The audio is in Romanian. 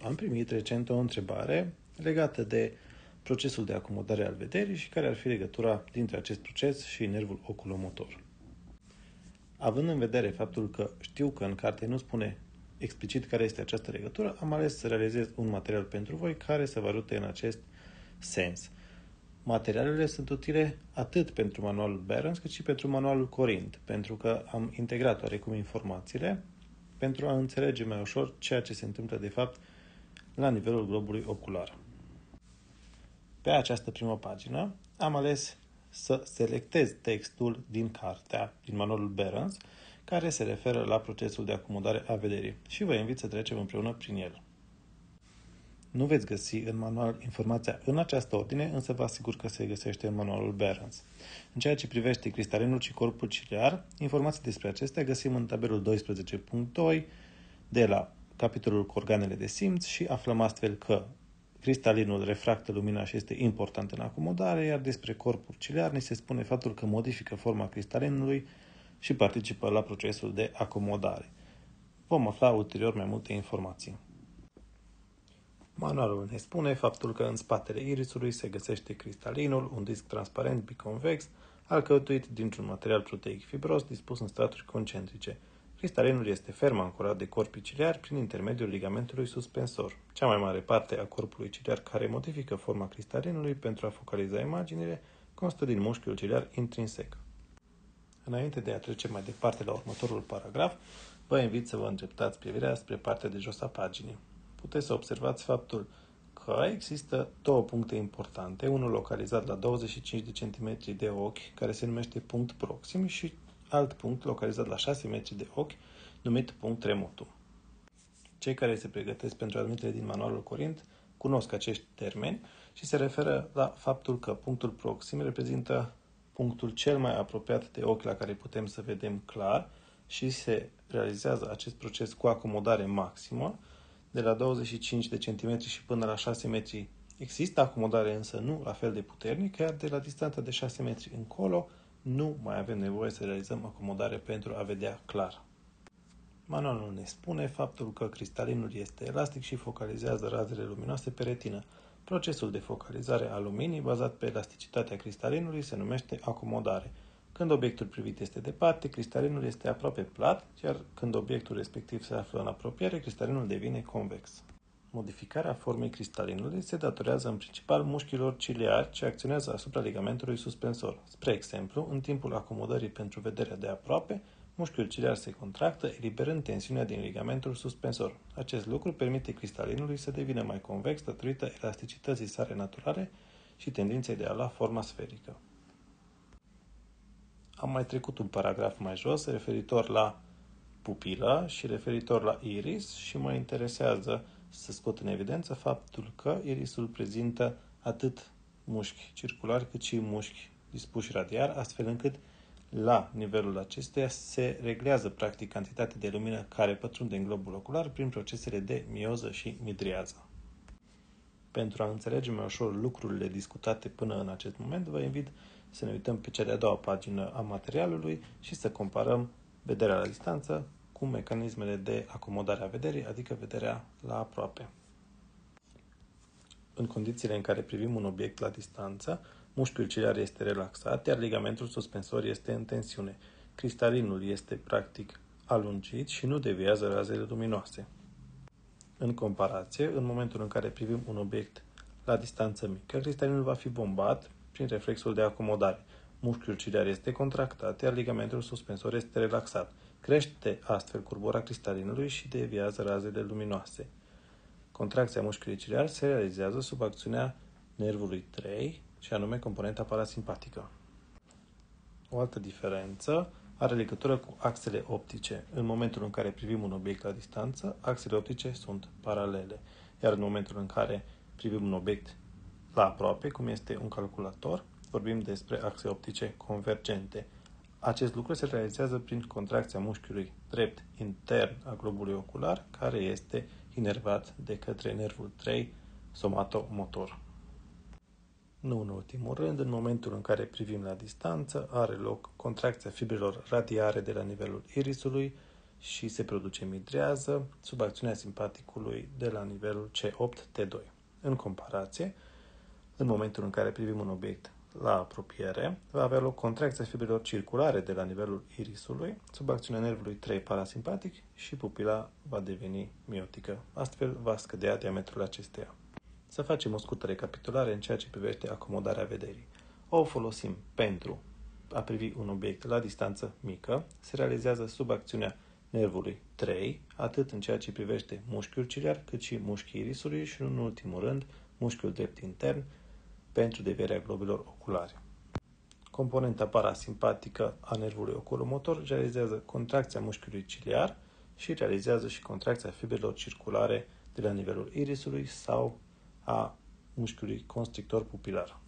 Am primit recent o întrebare legată de procesul de acomodare al vederii și care ar fi legătura dintre acest proces și nervul oculomotor. Având în vedere faptul că știu că în carte nu spune explicit care este această legătură, am ales să realizez un material pentru voi care să vă ajute în acest sens. Materialele sunt utile atât pentru manualul Berens cât și pentru manualul Corint, pentru că am integrat oarecum informațiile pentru a înțelege mai ușor ceea ce se întâmplă de fapt la nivelul globului ocular. Pe această primă pagină am ales să selectez textul din cartea, din manualul Berens, care se referă la procesul de acomodare a vederii și vă invit să trecem împreună prin el. Nu veți găsi în manual informația în această ordine, însă vă asigur că se găsește în manualul Berens. În ceea ce privește cristalinul și corpul ciliar, informații despre acestea găsim în tabelul 12.2 de la capitolul cu organele de simț și aflăm astfel că cristalinul refractă lumina și este important în acomodare, iar despre corpul ciliar ni se spune faptul că modifică forma cristalinului și participă la procesul de acomodare. Vom afla ulterior mai multe informații. Manualul ne spune faptul că în spatele irisului se găsește cristalinul, un disc transparent biconvex, alcătuit dintr-un material proteic fibros dispus în straturi concentrice. Cristalinul este ferm ancorat de corpii ciliari prin intermediul ligamentului suspensor. Cea mai mare parte a corpului ciliar care modifică forma cristalinului pentru a focaliza imaginile constă din mușchiul ciliar intrinsec. Înainte de a trece mai departe la următorul paragraf, vă invit să vă îndreptați privirea spre partea de jos a paginii. Puteți să observați faptul că există două puncte importante, unul localizat la 25 de cm de ochi, care se numește punct proxim, și alt punct localizat la 6 metri de ochi, numit punct remotum. Cei care se pregătesc pentru admitere din manualul Corint cunosc acești termeni și se referă la faptul că punctul proxim reprezintă punctul cel mai apropiat de ochi la care putem să vedem clar și se realizează acest proces cu acomodare maximă. De la 25 de centimetri și până la 6 metri există acomodare, însă nu la fel de puternică, iar de la distanța de 6 metri încolo nu mai avem nevoie să realizăm acomodare pentru a vedea clar. Manualul ne spune faptul că cristalinul este elastic și focalizează razele luminoase pe retină. Procesul de focalizare a luminii, bazat pe elasticitatea cristalinului, se numește acomodare. Când obiectul privit este departe, cristalinul este aproape plat, iar când obiectul respectiv se află în apropiere, cristalinul devine convex. Modificarea formei cristalinului se datorează în principal mușchilor ciliari ce acționează asupra ligamentului suspensor. Spre exemplu, în timpul acomodării pentru vederea de aproape, mușchiul ciliar se contractă, eliberând tensiunea din ligamentul suspensor. Acest lucru permite cristalinului să devină mai convex datorită elasticității sale naturale și tendinței de a lua forma sferică. Am mai trecut un paragraf mai jos referitor la pupilă și referitor la iris și mă interesează să scot în evidență faptul că irisul prezintă atât mușchi circulari cât și mușchi dispuși radial, astfel încât la nivelul acestuia se reglează practic cantitatea de lumină care pătrunde în globul ocular prin procesele de mioză și midriază. Pentru a înțelege mai ușor lucrurile discutate până în acest moment, vă invit să ne uităm pe cea de-a doua pagină a materialului și să comparăm vederea la distanță cu mecanismele de acomodare a vederii, adică vederea la aproape. În condițiile în care privim un obiect la distanță, mușchiul ciliar este relaxat, iar ligamentul suspensor este în tensiune. Cristalinul este practic alungit și nu deviază razele luminoase. În comparație, în momentul în care privim un obiect la distanță mică, cristalinul va fi bombat prin reflexul de acomodare. Mușchiul ciliar este contractat, iar ligamentul suspensor este relaxat. Crește astfel curbura cristalinului și deviază razele luminoase. Contracția mușchiului ciliar se realizează sub acțiunea nervului 3, și anume componenta parasimpatică. O altă diferență are legătură cu axele optice. În momentul în care privim un obiect la distanță, axele optice sunt paralele, iar în momentul în care privim un obiect la aproape, cum este un calculator, vorbim despre axe optice convergente. Acest lucru se realizează prin contracția mușchiului drept intern a globului ocular, care este inervat de către nervul 3 somatomotor. Nu în ultimul rând, în momentul în care privim la distanță, are loc contracția fibrelor radiare de la nivelul irisului și se produce midriază sub acțiunea simpaticului de la nivelul C8-T2. În comparație, în momentul în care privim un obiect la apropiere, va avea loc contracția fibrelor circulare de la nivelul irisului sub acțiunea nervului 3 parasimpatic și pupila va deveni miotică. Astfel va scădea diametrul acesteia. Să facem o scurtă recapitulare în ceea ce privește acomodarea vederii. O folosim pentru a privi un obiect la distanță mică, se realizează sub acțiunea nervului 3, atât în ceea ce privește mușchiul ciliar, cât și mușchii irisului și, în ultimul rând, mușchiul drept intern pentru devierea globelor oculare. Componenta parasimpatică a nervului oculomotor realizează contracția mușchiului ciliar și realizează și contracția fibrelor circulare de la nivelul irisului sau a mușchiului constrictor pupilar.